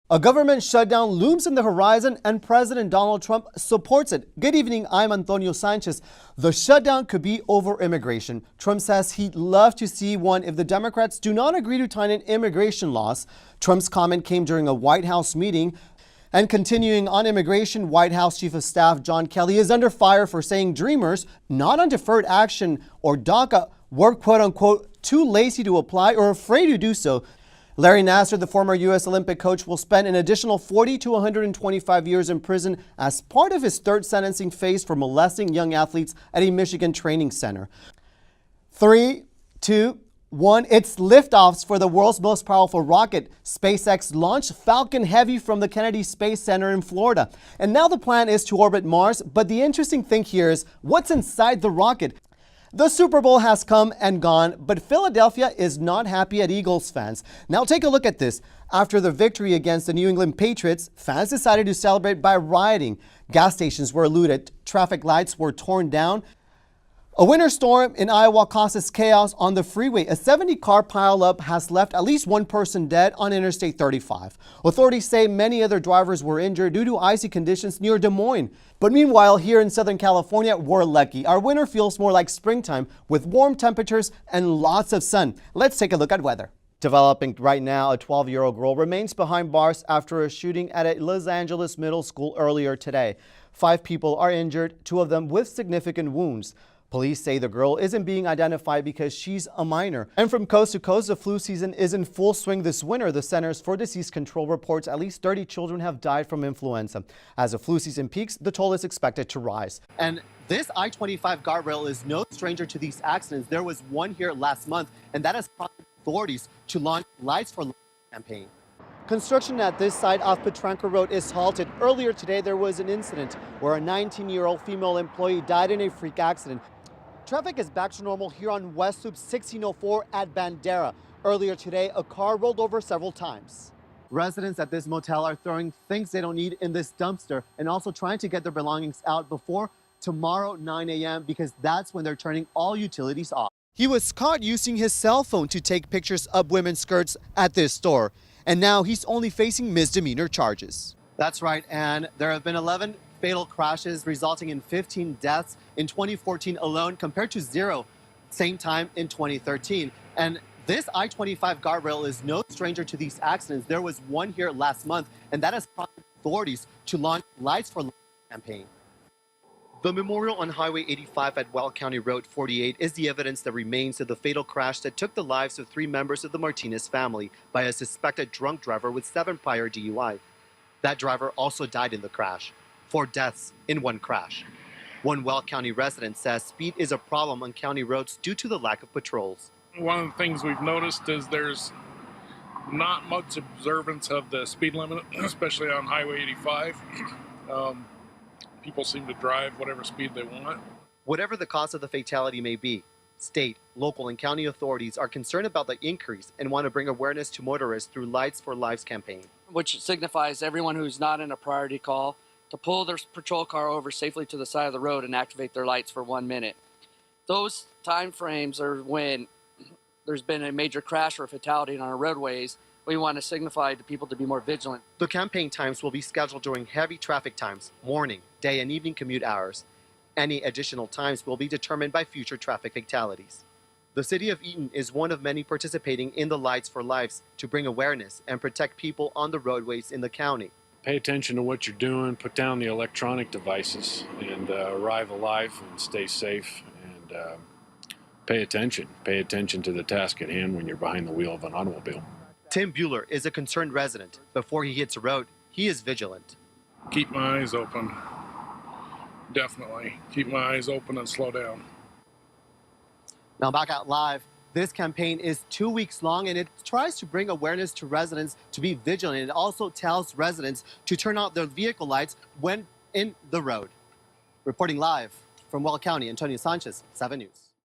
A government shutdown looms in the horizon and President Donald Trump supports it. Good evening, I'm Antonio Sanchez. The shutdown could be over immigration. Trump says he'd love to see one if the Democrats do not agree to tighten immigration laws. Trump's comment came during a White House meeting. And continuing on immigration, White House Chief of Staff John Kelly is under fire for saying Dreamers not on deferred action or DACA were quote-unquote too lazy to apply or afraid to do so. Larry Nassar, the former U.S. Olympic coach, will spend an additional 40 to 125 years in prison as part of his third sentencing phase for molesting young athletes at a Michigan training center. 3, 2, 1. It's liftoffs for the world's most powerful rocket. SpaceX launched Falcon Heavy from the Kennedy Space Center in Florida. And now the plan is to orbit Mars. But the interesting thing here is what's inside the rocket. The Super Bowl has come and gone, but Philadelphia is not happy at Eagles fans. Now take a look at this. After the victory against the New England Patriots, fans decided to celebrate by rioting. Gas stations were looted, traffic lights were torn down. A winter storm in Iowa causes chaos on the freeway. A 70-car pileup has left at least one person dead on Interstate 35. Authorities say many other drivers were injured due to icy conditions near Des Moines. But meanwhile, here in Southern California, we're lucky. Our winter feels more like springtime with warm temperatures and lots of sun. Let's take a look at weather. Developing right now, a 12-year-old girl remains behind bars after a shooting at a Los Angeles middle school earlier today. 5 people are injured, 2 of them with significant wounds. Police say the girl isn't being identified because she's a minor. And from coast to coast, the flu season is in full swing this winter. The Centers for Disease Control reports at least 30 children have died from influenza. As the flu season peaks, the toll is expected to rise. And this I-25 guardrail is no stranger to these accidents. There was one here last month, and that has prompted authorities to launch Lights for Life campaign. Construction at this site off Petranco Road is halted. Earlier today, there was an incident where a 19-year-old female employee died in a freak accident. Traffic is back to normal here on West Loop 1604 at Bandera. Earlier today, a car rolled over several times. Residents at this motel are throwing things they don't need in this dumpster and also trying to get their belongings out before tomorrow 9 a.m. because that's when they're turning all utilities off. He was caught using his cell phone to take pictures of women's skirts at this store, and now he's only facing misdemeanor charges. That's right, and there have been 11 fatal crashes resulting in 15 deaths in 2014 alone compared to 0 same time in 2013. And this I-25 guardrail is no stranger to these accidents. There was one here last month, and that has prompted authorities to launch Lights for Life campaign. The memorial on Highway 85 at Weld County Road 48 is the evidence that remains of the fatal crash that took the lives of 3 members of the Martinez family by a suspected drunk driver with 7 prior DUI. That driver also died in the crash. 4 deaths in one crash. One Weld County resident says speed is a problem on county roads due to the lack of patrols. One of the things we've noticed is there's not much observance of the speed limit, especially on Highway 85. People seem to drive whatever speed they want. Whatever the cause of the fatality may be, state, local, and county authorities are concerned about the increase and want to bring awareness to motorists through Lights for Lives campaign. Which signifies everyone who's not in a priority call to pull their patrol car over safely to the side of the road and activate their lights for 1 minute. Those time frames are when there's been a major crash or fatality on our roadways. We want to signify to people to be more vigilant. The campaign times will be scheduled during heavy traffic times, morning, day, and evening commute hours. Any additional times will be determined by future traffic fatalities. The city of Eaton is one of many participating in the Lights for Lives to bring awareness and protect people on the roadways in the county. Pay attention to what you're doing, put down the electronic devices, and arrive alive and stay safe, and pay attention. Pay attention to the task at hand when you're behind the wheel of an automobile. Tim Bueller is a concerned resident. Before he hits a road, he is vigilant. Keep my eyes open. Definitely. Keep my eyes open and slow down. Now back out live. This campaign is 2 weeks long, and it tries to bring awareness to residents to be vigilant. It also tells residents to turn out their vehicle lights when in the road. Reporting live from Weld County, Antonio Sanchez, 7 News.